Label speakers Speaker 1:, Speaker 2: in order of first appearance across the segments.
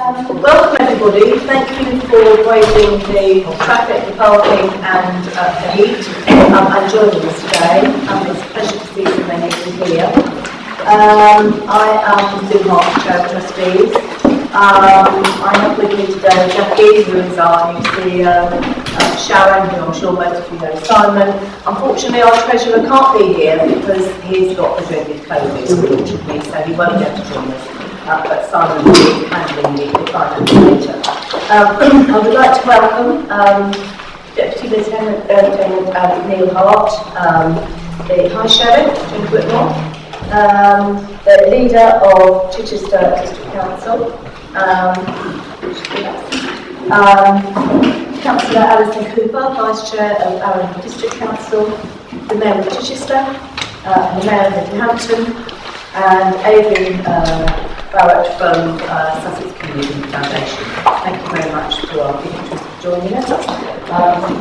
Speaker 1: Welcome everybody. Thank you for braving the traffic, the parking and the heat and joining us today. It's a pleasure to see so many of you here. I am the Vaac Chair of Trustees. I have with me today Jackie, who is our new CEO, Sharon, who I'm sure most of you know, Simon. Unfortunately, our treasurer can't be here because he's got the dreaded COVID, unfortunately, so he won't be able to join us. But Simon will be handling the finance later. I would like to welcome Deputy Lieutenant Neil Hart, the High Sheriff, Jim Whitmore, the leader of Chichester District Council, Councillor Alison Cooper, Vice Chair of Arran District Council, the Mayor of Chichester, and the Mayor of Midhurst, and Adrian Vaac from Sussex Community Foundation. Thank you very much to our dignitaries for joining us.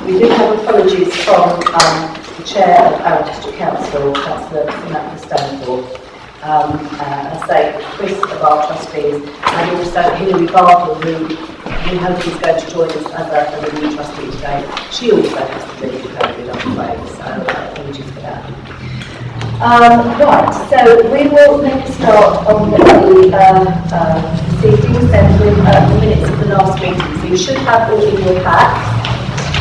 Speaker 1: We do have apologies from the Chair of Arran District Council, Councillor Samantha Stonethorpe. I say Chris of our trustees, and also Hilary Bartle, who we hope is going to join us as a new trustee today. She also has to deal with COVID, I'm afraid, so apologies for that. Right, so we will make a start on the proceedings then with the minutes of the last meeting. So you should have all in your pack.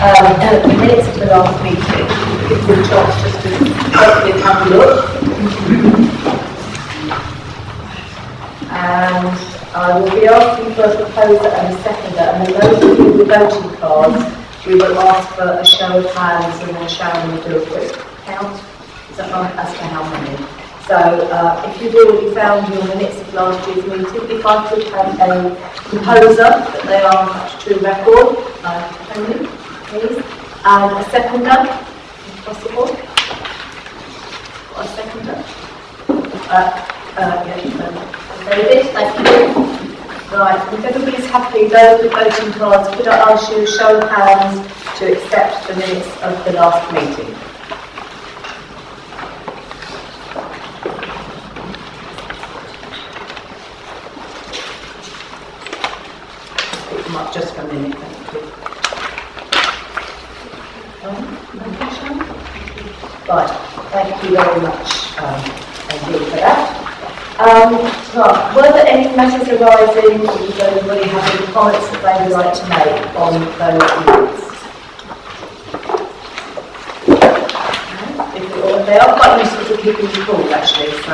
Speaker 1: The minutes of the last meeting, give you a chance just to quickly have a look. And I will be asking for a proposer and a seconder, and then those of you with voting cards, we will ask for a show of hands, and then Sharon will do a quick count. Is that right? As to how many? So if you've already found your minutes of last year's meeting, if I could have a proposer, that they are a true record, Tony, please, and a seconder, if possible. Got a seconder? David, thank you. Right, if everybody's happy, those with voting cards, could I ask you a show of hands to accept the minutes of the last meeting? Just for a minute, thank you. Right, thank you very much indeed for that. Right, were there any matters arising, or does anybody have any comments that they would like to make on those minutes? They are quite useful to keeping you cool, actually, so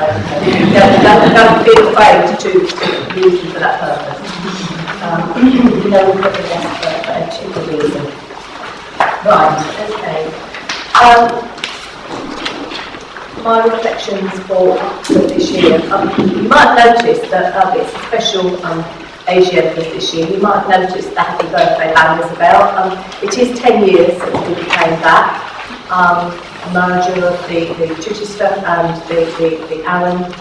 Speaker 1: don't be afraid to use them for that purpose. You know, we've got the best for a particular reason. Right, okay. My reflections for this year. You might notice that it's a special AGM for this year. You might notice the happy birthday band is about. It is 10 years since we became back. A merger of the Chichester and the Arran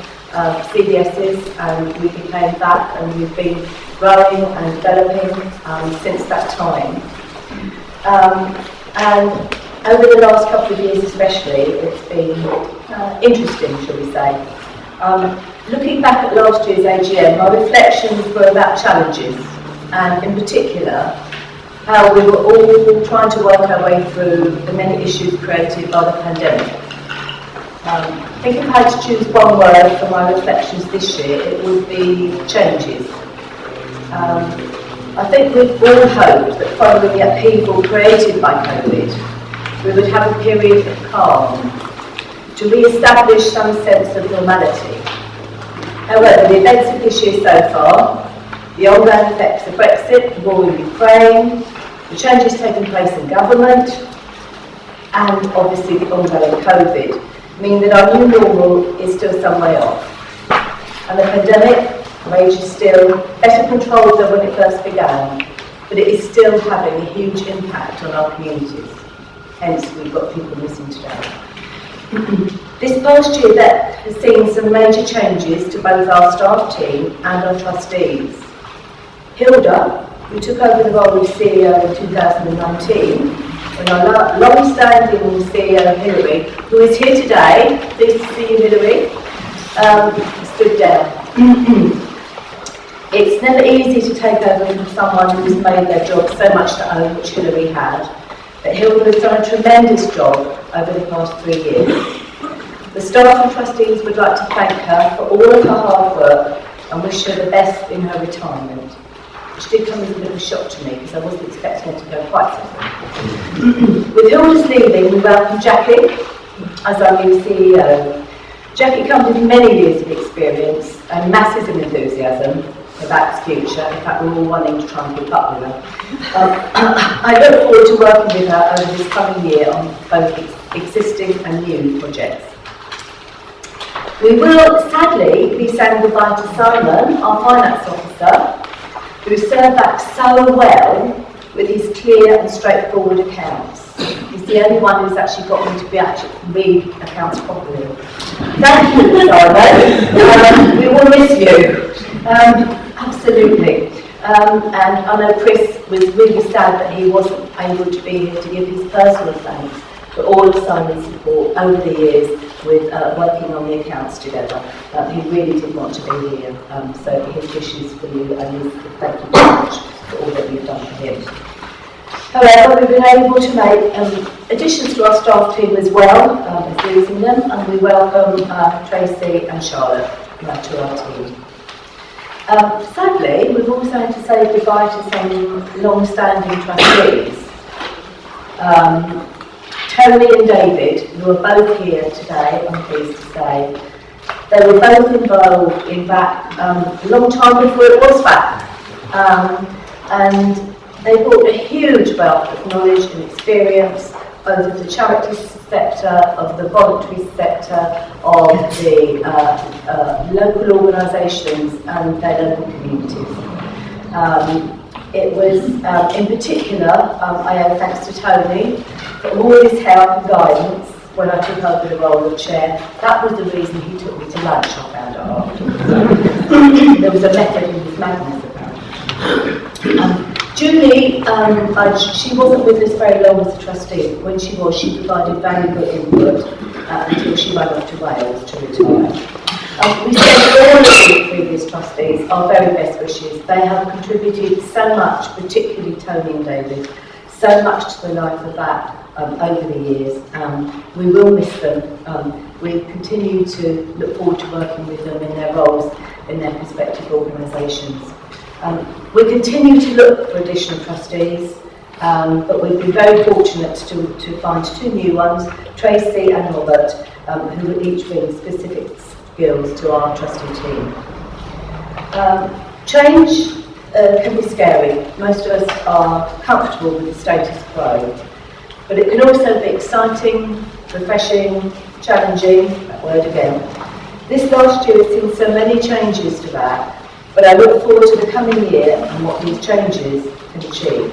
Speaker 1: CDSs, and we became back, and we've been growing and developing since that time. And over the last couple of years especially, it's been interesting, shall we say. Looking back at last year's AGM, my reflections were about challenges, and in particular, how we were all trying to work our way through the many issues created by the pandemic. I think if I had to choose one word for my reflections this year, it would be changes. I think we'd all hoped that following the upheaval created by COVID, we would have a period of calm to re-establish some sense of normality. However, the events of this year so far, the ongoing effects of Brexit, the war in Ukraine, the changes taking place in government, and obviously the ongoing COVID, mean that our new normal is still some way off. And the pandemic rages still, better controlled than when it first began, but it is still having a huge impact on our communities. Hence, we've got people missing today. This past year that has seen some major changes to both our staff team and our trustees. Hilda, who took over the role of CEO in 2019, and our long-standing CEO Hilary, who is here today, pleased to see you, Hilary, stood down. It's It's never easy to take over from someone who's made their job so much to own, which Hilary had, but Hilary has done a tremendous job over the past 3 years. The staff and trustees would like to thank her for all of her hard work and wish her the best in her retirement. Which did come as a bit of a shock to me because I wasn't expecting her to go quite so far. With Hilda's leaving, we welcome Jackie as our new CEO. Jackie comes with many years of experience and massive enthusiasm for Vaac's future. In fact, we're all wanting to try and keep up with her. I look forward to working with her over this coming year on both existing and new projects. We will sadly be saying goodbye to Simon, our finance officer, who served Vaac so well with his clear and straightforward accounts. He's the only one who's actually got me to be actually read accounts properly. Thank you, Simon. We will miss you. Absolutely. And I know Chris was really sad that he wasn't able to be here to give his personal thanks for all of Simon's support over the years with working on the accounts together. He really did want to be here, so his wishes for you and his thank you very much for all that you've done for him. However, we've been able to make additions to our staff team as well, as losing them, and we welcome Tracy and Charlotte to our team. Sadly, we've also had to say goodbye to some long-standing trustees. Tony and David, who are both here today, I'm pleased to say, they were both involved in Vaac a long time before it was Vaac. And they brought a huge wealth of knowledge and experience of the charity sector, of the voluntary sector, of the local organisations and their local communities. It was, in particular, I owe thanks to Tony for all his help and guidance when I took over the role of chair. That was the reason he took me to lunch, I found out afterwards. There was a method in his madness, apparently. Julie, she wasn't with us very long as a trustee. When she was, she provided valuable input until she went off to Wales to retire. We send all of the previous trustees our very best wishes. They have contributed so much, particularly Tony and David, so much to the life of Vaac over the years. We will miss them. We continue to look forward to working with them in their roles in their respective organisations. We continue to look for additional trustees, but we've been very fortunate to find 2 new ones, Tracy and Robert, who will each bring specific skills to our trustee team. Change can be scary. Most of us are comfortable with the status quo, but it can also be exciting, refreshing, challenging, that word again. This last year has seen so many changes to Vaac, but I look forward to the coming year and what these changes can achieve.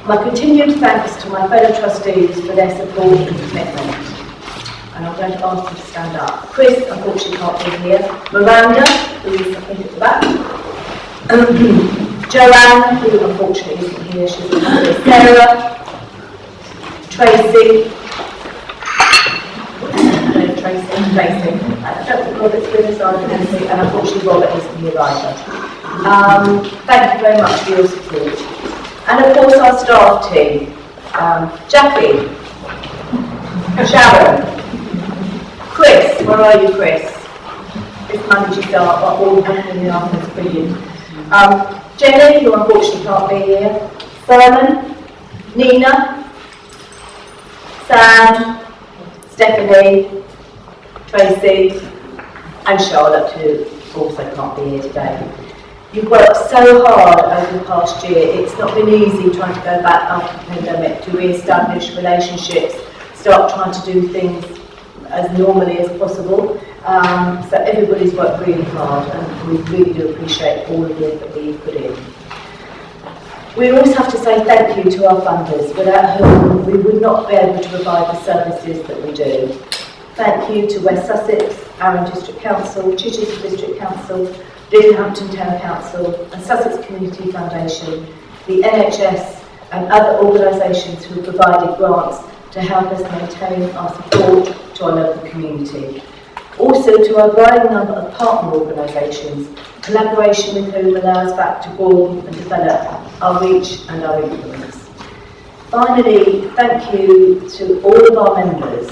Speaker 1: My continued thanks to my fellow trustees for their support and commitment. And I'm going to ask them to stand up. Chris, unfortunately, can't be here. Miranda, who is, I think, at the back. Joanne, who unfortunately isn't here, she's not here. Sarah, Tracy, Tracy. I don't think Robert's with us either, and unfortunately Robert isn't here either. Thank you very much for your support. And of course our staff team, Jackie, Sharon, Chris, where are you Chris? This Monday start, but all happening in the afternoon is brilliant. Jenny, who unfortunately can't be here, Simon, Nina, Sam, Stephanie, Tracy and Charlotte, who also can't be here today. You've worked so hard over the past year. It's not been easy trying to go back after the pandemic to re-establish relationships, start trying to do things as normally as possible. So everybody's worked really hard and we really do appreciate all of the effort that you've put in. We always have to say thank you to our funders, without whom we would not be able to provide the services that we do. Thank you to West Sussex, Arran District Council, Chichester District Council, Binghamton Town Council and Sussex Community Foundation, the NHS and other organisations who have provided grants to help us maintain our support to our local community. Also to our growing number of partner organisations, collaboration with whom allows Vaac to broaden and develop our reach and our influence. Finally, thank you to all of our members.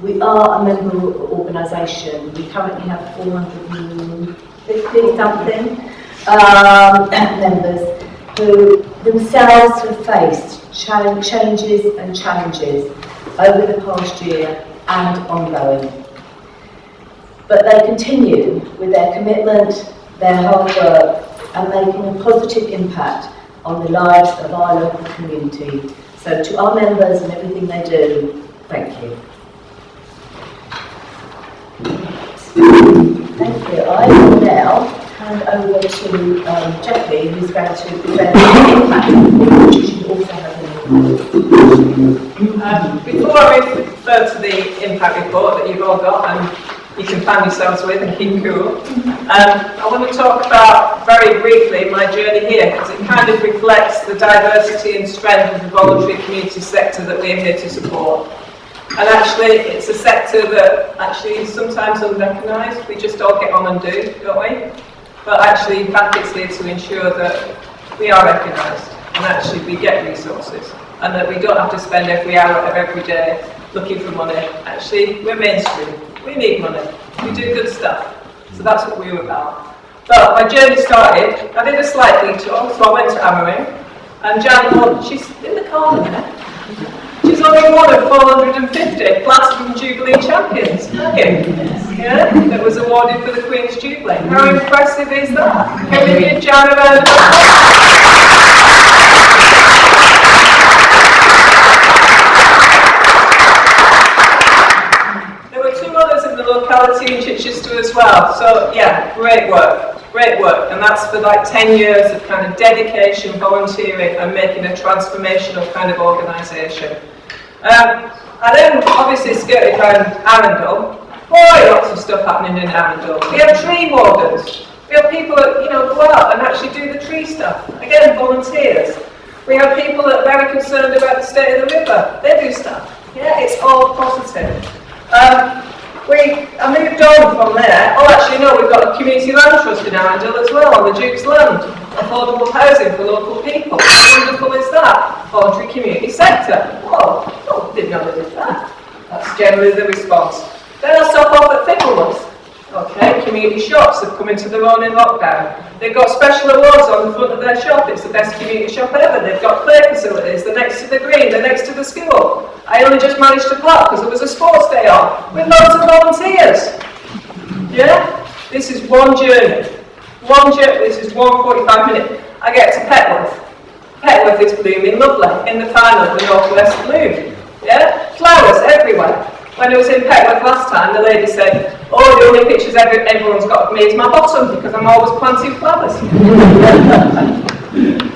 Speaker 1: We are a member organisation. We currently have 450 something members who themselves have faced changes and challenges over the past year and ongoing. But they continue with their commitment, their hard work, and making a positive impact on the lives of our local community. So to our members and everything they do, thank you. Thank you. I will now hand over to Jackie, who's going to present the impact report, which you should also have in.
Speaker 2: Before I refer to the impact report that you've all got and you can fan yourselves with and keep cool, I want to talk about very briefly my journey here, because it kind of reflects the diversity and strength of the voluntary community sector that we're here to support. And actually, it's a sector that actually is sometimes unrecognised. We just all get on and do, don't we? But actually, Vaac is here to ensure that we are recognised and actually we get resources, and that we don't have to spend every hour of every day looking for money. Actually, we're mainstream. We need money. We do good stuff. So that's what we were about. But my journey started, I did a slight detour, so I went to Amorim, and Jan, she's in the corner there. She's only one of 450 Platinum Jubilee champions, yeah, that was awarded for the Queen's Jubilee. How impressive is that? Can we give Jan a round of applause? Locality in Chichester as well. So yeah, great work, and that's for like 10 years of kind of dedication, volunteering, and making a transformational kind of organisation. I then obviously skirted around Arundel. Boy, lots of stuff happening in Arundel. We have tree wardens. We have people that go out and actually do the tree stuff. Again, volunteers. We have people that are very concerned about the state of the river. They do stuff. Yeah, it's all positive. I moved on from there. Oh, actually, no, we've got a community land trust in Arundel as well, on the Duke's land. Affordable housing for local people. How wonderful is that? Voluntary community sector. Oh, didn't know they did that. That's generally the response. Then I'll stop off at Fickleworth. Okay, community shops have come into their own in lockdown. They've got special awards on the front of their shop. It's the best community shop ever. They've got play facilities. They're next to the green. They're next to the school. I only just managed to park because there was a sports day on with loads of volunteers. Yeah? This is one journey. This is 1:45-minute. I get to Petworth. Petworth is blooming lovely in the final of the Northwest Bloom. Yeah? Flowers everywhere. When I was in Petworth last time, the lady said, oh, the only pictures everyone's got of me is my bottom because I'm always planting flowers.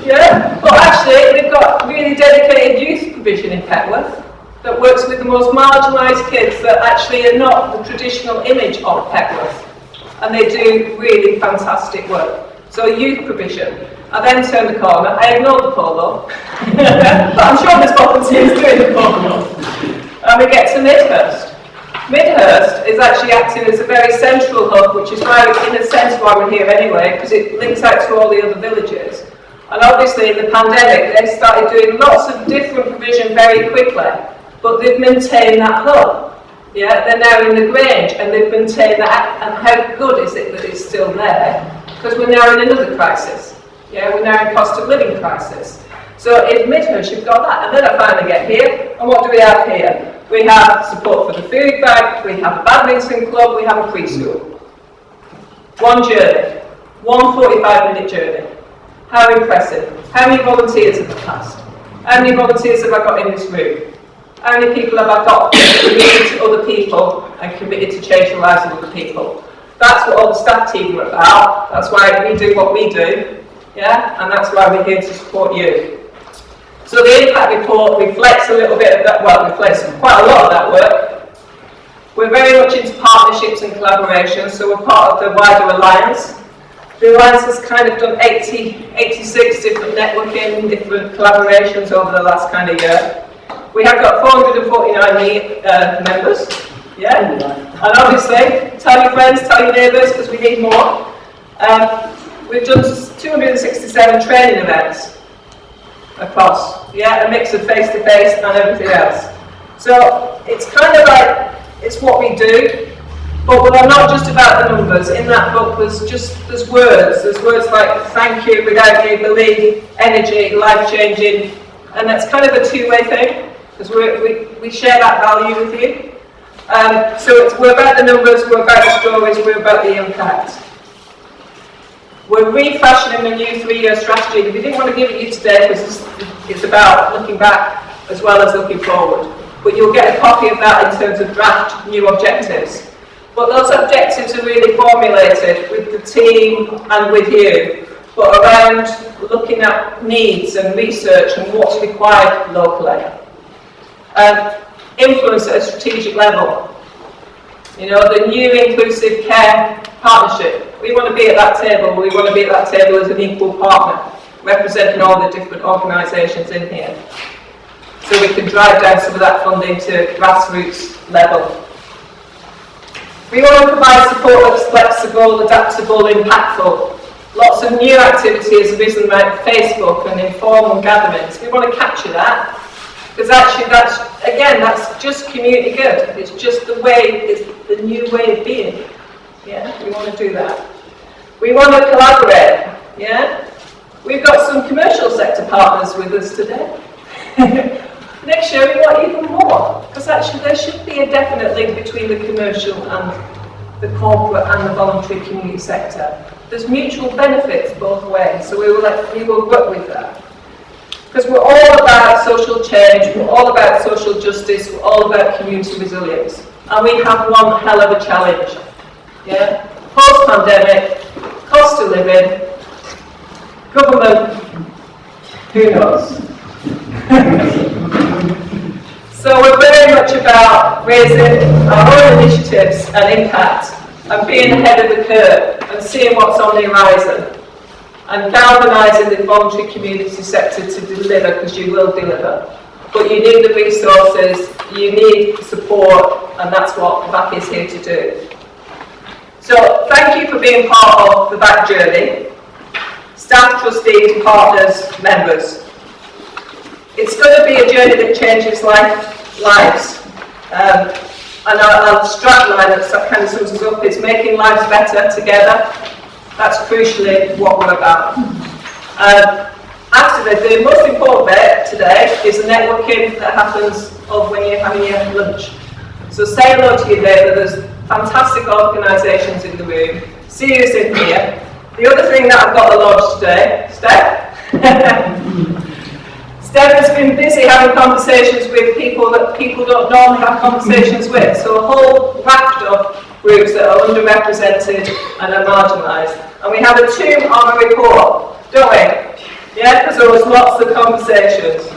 Speaker 2: Yeah? But actually, we've got really dedicated youth provision in Petworth that works with the most marginalised kids that actually are not the traditional image of Petworth. And they do really fantastic work. So youth provision. I then turned the corner. I ignored the polo. But I'm sure there's volunteers doing the polo. And we get to Midhurst. Midhurst is actually acting as a very central hub, which is why, in a sense, why we're here anyway, because it links out to all the other villages. And obviously, in the pandemic, they started doing lots of different provision very quickly, but they've maintained that hub. Yeah, they're now in the Grange, and they've maintained that. And how good is it that it's still there? Because we're now in another crisis. Yeah, we're now in cost of living crisis. So in Midhurst, you've got that. And then I finally get here, and what do we have here? We have support for the food bank, we have a badminton club, we have a preschool. One journey, 1:45-minute journey. How impressive. How many volunteers have I passed? How many volunteers have I got in this room? How many people have I got committed to other people and committed to change the lives of other people? That's what all the staff team are about. That's why we do what we do. Yeah? And that's why we're here to support you. So the impact report reflects a little bit of that, well, reflects quite a lot of that work. We're very much into partnerships and collaborations, so we're part of the wider alliance. The alliance has kind of done 86 different networking, different collaborations over the last kind of year. We have got 449 members. Yeah? And obviously, tell your friends, tell your neighbours, because we need more. We've done 267 training events across, a mix of face-to-face and everything else. So it's kind of like, it's what we do, but we're not just about the numbers. In that book there's words like thank you, without you, believe, energy, life-changing, and that's kind of a two-way thing, because we share that value with you. So we're about the numbers, we're about the stories, we're about the impact. We're refashioning a new 3-year strategy. We didn't want to give it you today because it's about looking back as well as looking forward. But you'll get a copy of that in terms of draft new objectives. But those objectives are really formulated with the team and with you, but around looking at needs and research and what's required locally. Influence at a strategic level. You know, the new inclusive care partnership. We want to be at that table. We want to be at that table as an equal partner, representing all the different organisations in here. So we can drive down some of that funding to grassroots level. We want to provide support that's flexible, adaptable, impactful. Lots of new activity has arisen around Facebook and informal gatherings. We want to capture that, because actually that's just community good. It's just it's the new way of being. Yeah, we want to do that. We want to collaborate. Yeah, we've got some commercial sector partners with us today. Next year we want even more, because actually there should be a definite link between the commercial and the corporate and the voluntary community sector. There's mutual benefits both ways, so we will work with that. Because we're all about social change, we're all about social justice, we're all about community resilience. And we have one hell of a challenge. Yeah? Post-pandemic, cost of living, government, who knows? So we're very much about raising our own initiatives and impact and being ahead of the curve and seeing what's on the horizon and galvanising the voluntary community sector to deliver, because you will deliver. But you need the resources, you need support, and that's what Vaac is here to do. So thank you for being part of the Vaac journey. Staff, trustees, partners, members. It's going to be a journey that changes lives. And our strapline that kind of sums us up is making lives better together. That's crucially what we're about. After the most important bit today is the networking that happens when you're having your lunch. So say hello to your neighbour. There's fantastic organisations in the room. See who's in here. The other thing that I've got to launch today, Steph? Steph has been busy having conversations with people that people don't normally have conversations with. So a whole raft of groups that are underrepresented and are marginalised. And we have a tune on a report, don't we? Yeah, because there was lots of conversations.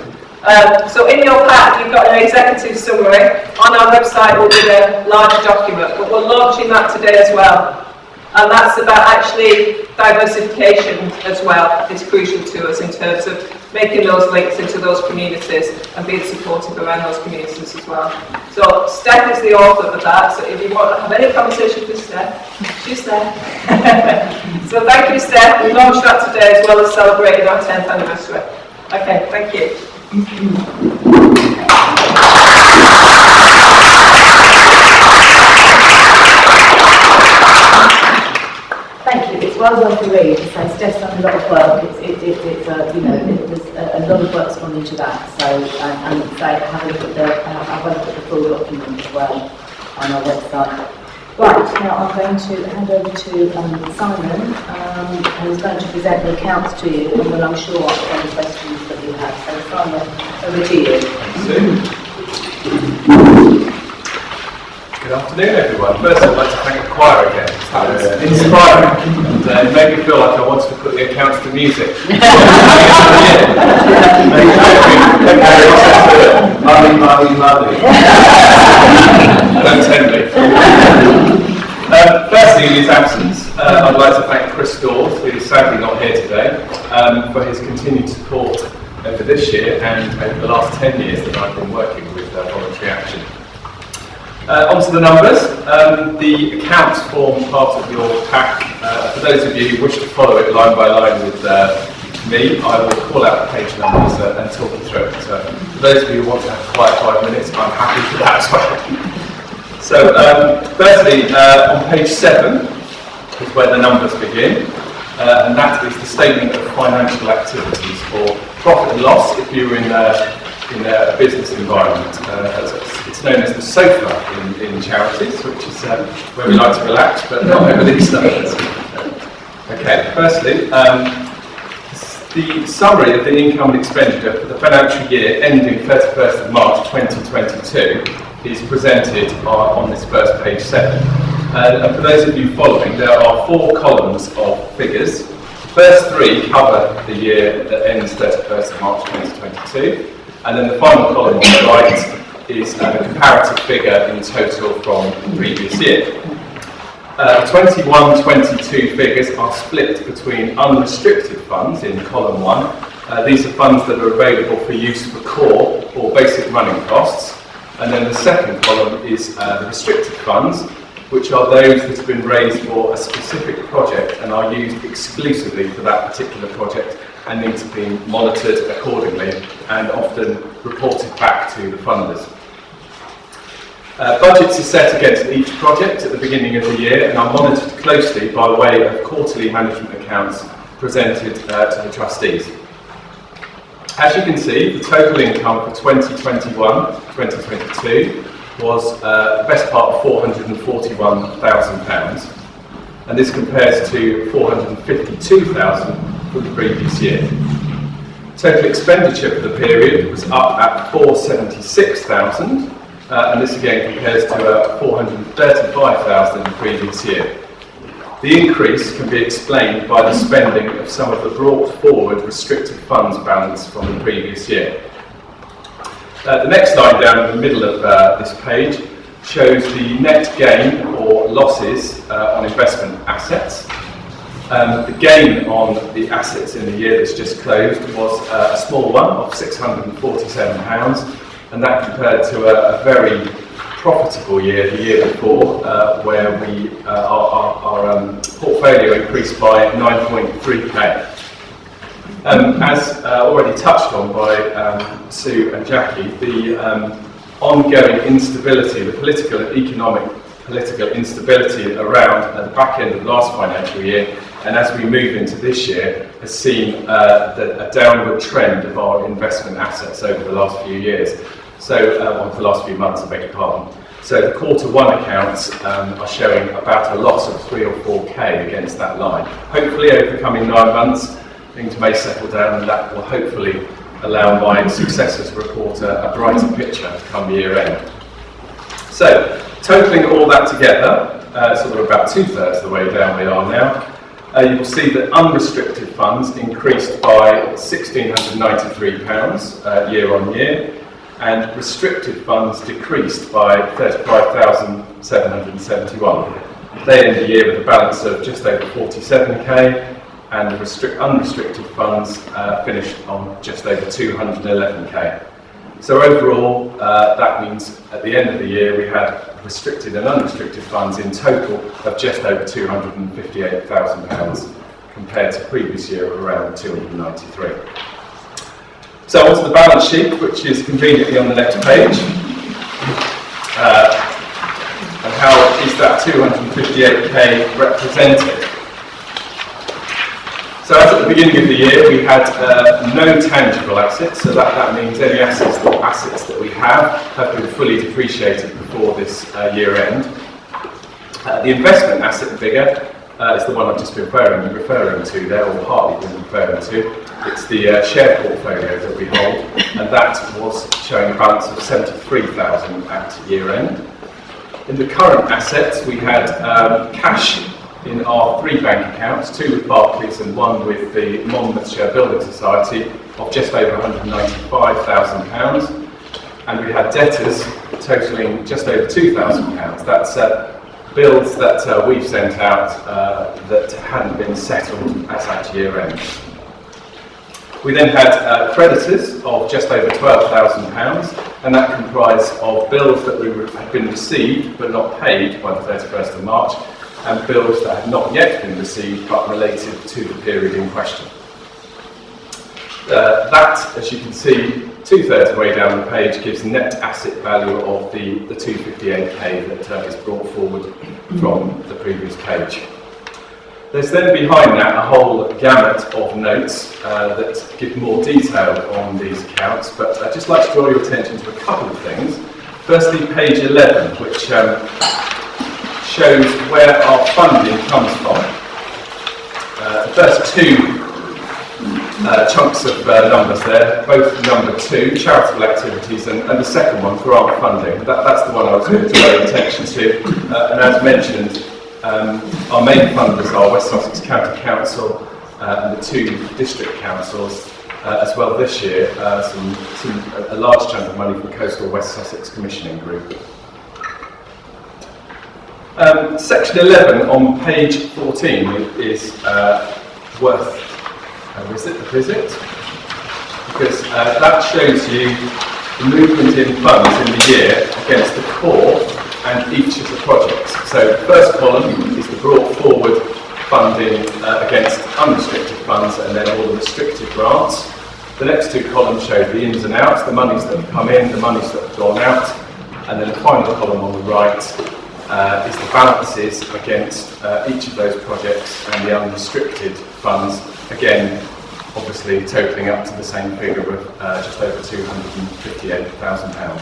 Speaker 2: So in your pack, you've got an executive summary. On our website will be a larger document, but we're launching that today as well. And that's about actually diversification as well. It's crucial to us in terms of making those links into those communities and being supportive around those communities as well. So Steph is the author of that, so if you want to have any conversation with Steph, she's there. So thank you, Steph. We launched that today as well as celebrating our 10th anniversary. Okay, thank you.
Speaker 1: Thank you. It's well worth the read. So Steph's done a lot of work. There's a lot of work's gone into that. So have a look at the full document as well on our website. Right, now I'm going to hand over to Simon, who's going to present the accounts to you, and will, I'm sure, answer any questions that you have. So Simon, over to you.
Speaker 3: Good afternoon, everyone. First, I'd like to thank the choir again. That was inspiring, and it made me feel like I wanted to put the accounts to music. Don't tempt me. Firstly, in his absence, I'd like to thank Chris Dawes, who is sadly not here today, for his continued support over this year and over the last 10 years that I've been working with Voluntary Action. Onto the numbers. The accounts form part of your pack. For those of you who wish to follow it line by line with me, I will call out the page numbers and talk you through it. So for those of you who want to have a quiet 5 minutes, I'm happy for that as well. So firstly, on page 7 is where the numbers begin, and that is the statement of financial activities, or profit and loss if you're in a business environment. It's known as the sofa in charities, which is where we like to relax, but not over these numbers. Okay, firstly, the summary of the income and expenditure for the financial year ending 31st of March 2022 is presented on this first page 7. And for those of you following, there are 4 columns of figures. The first 3 cover the year that ends 31st of March 2022. And then the final column on the right is a comparative figure in total from the previous year. The 21-22 figures are split between unrestricted funds in column 1. These are funds that are available for use for core or basic running costs. And then the second column is the restricted funds, which are those that have been raised for a specific project and are used exclusively for that particular project and need to be monitored accordingly and often reported back to the funders. Budgets are set against each project at the beginning of the year and are monitored closely by way of quarterly management accounts presented to the trustees. As you can see, the total income for 2021-2022 was the best part of £441,000, and this compares to £452,000 for the previous year. Total expenditure for the period was up at £476,000, and this again compares to £435,000 in the previous year. The increase can be explained by the spending of some of the brought forward restricted funds balance from the previous year. The next line down in the middle of this page shows the net gain or losses on investment assets. The gain on the assets in the year that's just closed was a small one of £647, and that compared to a very profitable year, the year before, where our portfolio increased by 9.3k. As already touched on by Sue and Jackie, the ongoing instability, the political and economic instability around at the back end of last financial year, and as we move into this year, has seen a downward trend of our investment assets over the last few years. So, for the last few months, I beg your pardon. So the Q1 accounts are showing about a loss of 3 or 4k against that line. Hopefully over the coming 9 months, things may settle down, and that will hopefully allow my successors to report a brighter picture come year end. So, totalling all that together, so we're about 2/3 of the way down we are now, you will see that unrestricted funds increased by £1,693 year on year, and restricted funds decreased by 35,771. They end the year with a balance of just over 47k, and the unrestricted funds finished on just over 211k. So overall, that means at the end of the year we had restricted and unrestricted funds in total of just over £258,000 compared to previous year of around 293. So onto the balance sheet, which is conveniently on the next page. And how is that 258k represented? So as at the beginning of the year, we had no tangible assets, so that means any assets that we have been fully depreciated before this year end. The investment asset figure is the one I've just been referring to there, or partly been referring to. It's the share portfolio that we hold, and that was showing a balance of 73,000 at year end. In the current assets, we had cash in our 3 bank accounts, 2 with Barclays and 1 with the Monmouthshire Building Society, of just over £195,000, and we had debtors totalling just over £2,000. That's bills that we've sent out that hadn't been settled as at year end. We then had creditors of just over £12,000, and that comprised of bills that had been received but not paid by the 31st of March, and bills that had not yet been received but related to the period in question. That, as you can see, 2/3 of the way down the page gives net asset value of the 258k that is brought forward from the previous page. There's then behind that a whole gamut of notes that give more detail on these accounts, but I'd just like to draw your attention to a couple of things. Firstly, page 11, which shows where our funding comes from. The first two chunks of numbers there, both number 2, charitable activities, and the second one, grant funding. That's the one I was going to draw your attention to. And as mentioned, our main funders are West Sussex County Council and the 2 district councils, as well this year, a large chunk of money from Coastal West Sussex Commissioning Group. Section 11 on page 14 is worth a visit, because that shows you the movement in funds in the year against the core and each of the projects. So the first column is the brought forward funding against unrestricted funds and then all the restricted grants. The next 2 columns show the ins and outs, the monies that have come in, the monies that have gone out, and then the final column on the right is the balances against each of those projects and the unrestricted funds, again obviously totalling up to the same figure of just over £258,000.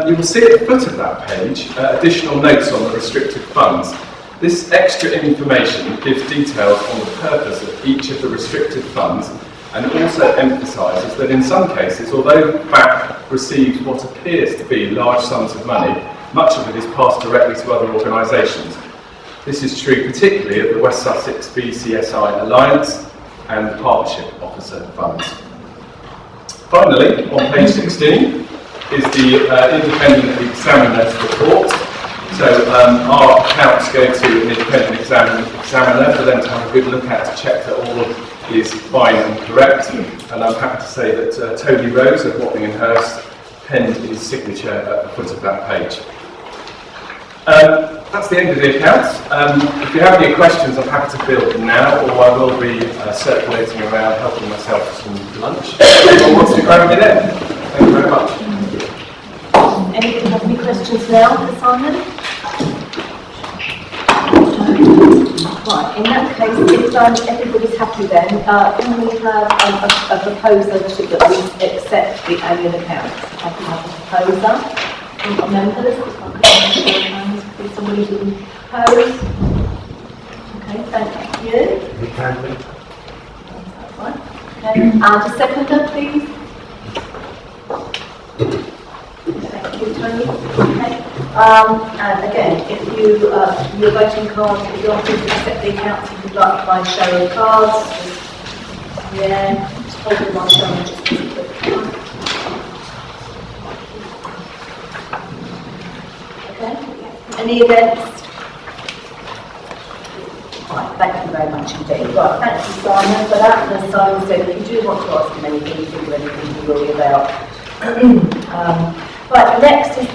Speaker 3: You will see at the foot of that page additional notes on the restricted funds. This extra information gives details on the purpose of each of the restricted funds, and also emphasises that in some cases, although Vaac receives what appears to be large sums of money, much of it is passed directly to other organisations. This is true particularly of the West Sussex VCSI Alliance and the Partnership Officer funds. Finally, on page 16 is the independent examiner's report. So our accounts go to an independent examiner for them to have a good look at, to check that all is fine and correct. And I'm happy to say that Tony Rose of Watling and Hurst penned his signature at the foot of that page. That's the end of the accounts. If you have any questions, I'm happy to field them now, or I will be circulating around helping myself to some lunch. Anyone wants to grab me then? Thank you very much.
Speaker 1: Anyone have any questions now for Simon? Right, in that case, if everybody's happy then, can we have a proposer that we accept the annual accounts? I can have a proposer. Members, if I could have your hands, please, somebody to propose. Okay, thank you.
Speaker 4: You can be.
Speaker 1: That's right. Okay, and a seconder, please. Thank you, Tony. Okay. And again, if your voting cards, if you're happy to accept the accounts, if you'd like by show of cards, yeah, just hold them on show and just put it. Any against? Right, thank you very much indeed. Right, thank you Simon for that. And as Simon said, if you do want to ask him anything, think of anything you worry about. Right, next is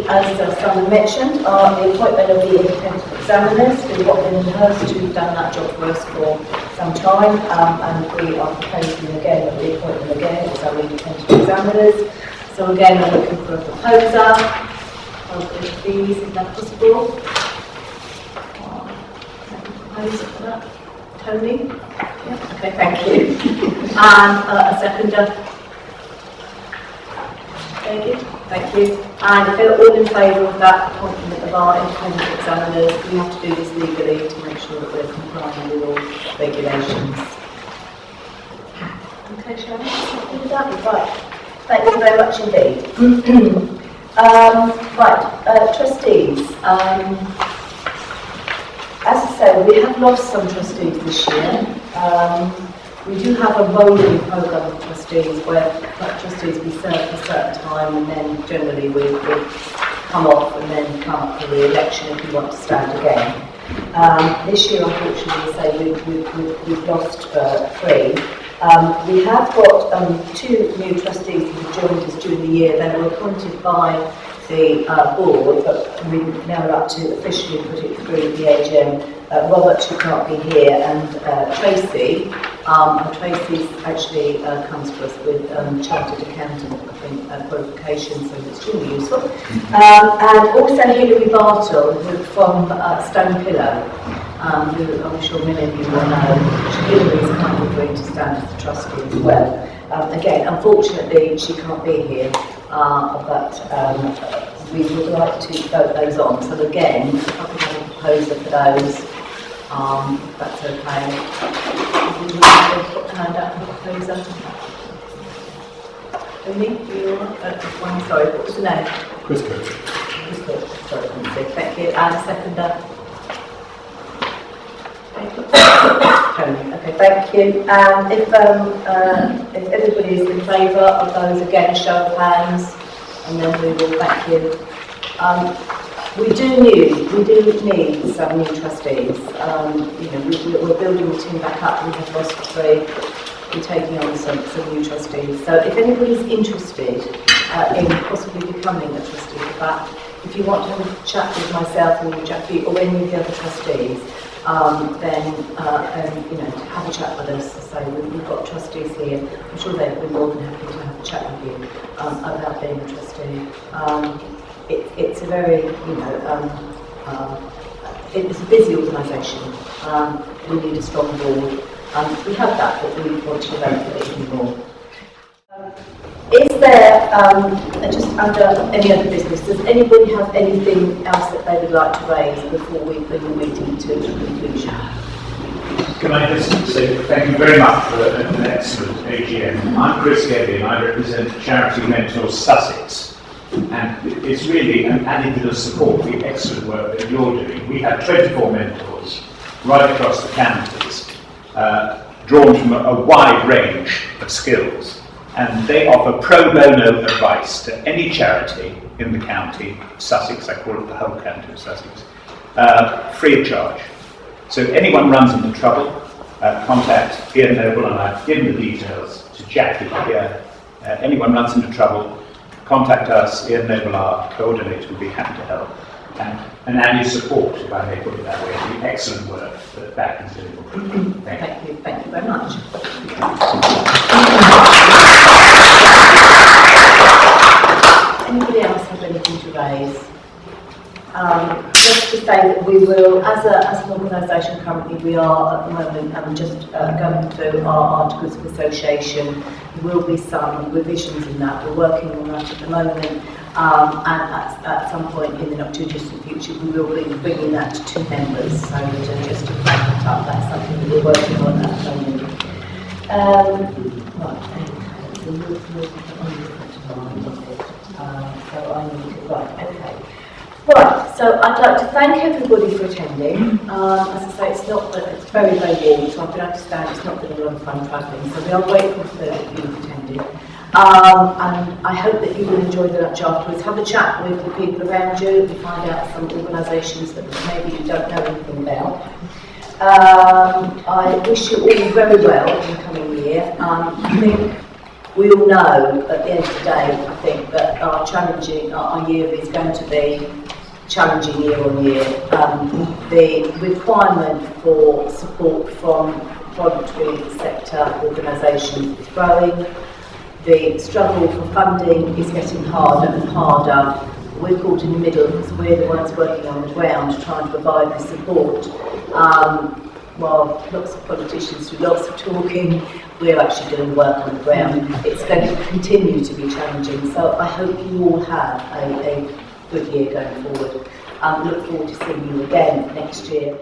Speaker 1: as Simon mentioned, the appointment of the independent examiners for Watling and Hurst, who've done that job for us for some time, and we are proposing again that we appoint them again as our independent examiners. So again, we're looking for a proposer. Please, is that possible? Proposer for that? Tony? Yeah. Okay, thank you. And a seconder? David? Thank you. And if they're all in favour of that appointment of our independent examiners, we have to do this legally to make sure that we're complying with all regulations. Okay, Sharon? Happy with that? Right. Thank you very much indeed. Trustees. As I said, we have lost some trustees this year. We do have a rolling programme of trustees where trustees we serve for a certain time and then generally we come off and then come up for re-election if we want to stand again. This year, unfortunately, we've lost 3. We have got 2 new trustees who have joined us during the year. They were appointed by the board, but we now are up to officially put it through the AGM. Robert, who can't be here, and Tracy. Tracy actually comes to us with chartered accountant, I think, qualifications, so it's really useful. And also Hilary Bartle, from Stone Pillow, who I'm sure many of you will know. Hilary is kind of going to stand as the trustee as well. Again, unfortunately, she can't be here, but we would like to vote those on. So again, if I could have a proposer for those, if that's okay. Would you like to put a hand up for the proposer? Amy, you all right? One, sorry, what was the name?
Speaker 4: Chris Cook.
Speaker 1: Chris Cook, sorry, I couldn't see. Thank you. And a seconder? Tony, okay, thank you. And if everybody is in favour of those, again, a show of hands, and then we will thank you. We do need some new trustees. We're building the team back up. We have lost 3. We're taking on some new trustees. So if anybody's interested in possibly becoming a trustee of Vaac, if you want to have a chat with myself and Jackie or any of the other trustees, then to have a chat with us. So we've got trustees here. I'm sure they'd be more than happy to have a chat with you about being a trustee. It's a very, it's a busy organisation. We need a strong board. We have that, but we want to develop it even more. Is there, just under any other business, does anybody have anything else that they would like to raise before we bring the meeting to conclusion?
Speaker 4: Can I just say thank you very much for an excellent AGM. I'm Chris Geddy and I represent Charity Mentors Sussex. And it's really an added bit of support for the excellent work that you're doing. We have 24 mentors right across the counties, drawn from a wide range of skills. And they offer pro bono advice to any charity in the county of Sussex, I call it the whole county of Sussex, free of charge. So if anyone runs into trouble, contact Ian Noble, and I've given the details to Jackie here. Anyone runs into trouble, contact us. Ian Noble, our coordinator, will be happy to help. And your support, if I may put it that way, the excellent work that Vaac is doing.
Speaker 1: Thank you very much. Anybody else have anything to raise? Just to say that we will, as an organisation currently, we are at the moment just going through our Articles of Association. There will be some revisions in that. We're working on that at the moment, and at some point in the not too distant future, we will be bringing that to members. So just to flag that up, that's something that we're working on at the moment. Right, so I'd like to thank everybody for attending. As I say, it's very, very warm, so I can understand it's not been a lot of fun travelling, so we are grateful for those of you who've attended. And I hope that you will enjoy the lunch afterwards. Have a chat with the people around you and find out some organisations that maybe you don't know anything about. I wish you all very well in the coming year. I think we all know at the end of the day, I think that our year is going to be challenging year on year. The requirement for support from voluntary sector organisations is growing. The struggle for funding is getting harder and harder. We're caught in the middle because we're the ones working on the ground trying to provide the support. While lots of politicians do lots of talking, we're actually doing work on the ground. It's going to continue to be challenging, so I hope you all have a good year going forward. Look forward to seeing you again next year.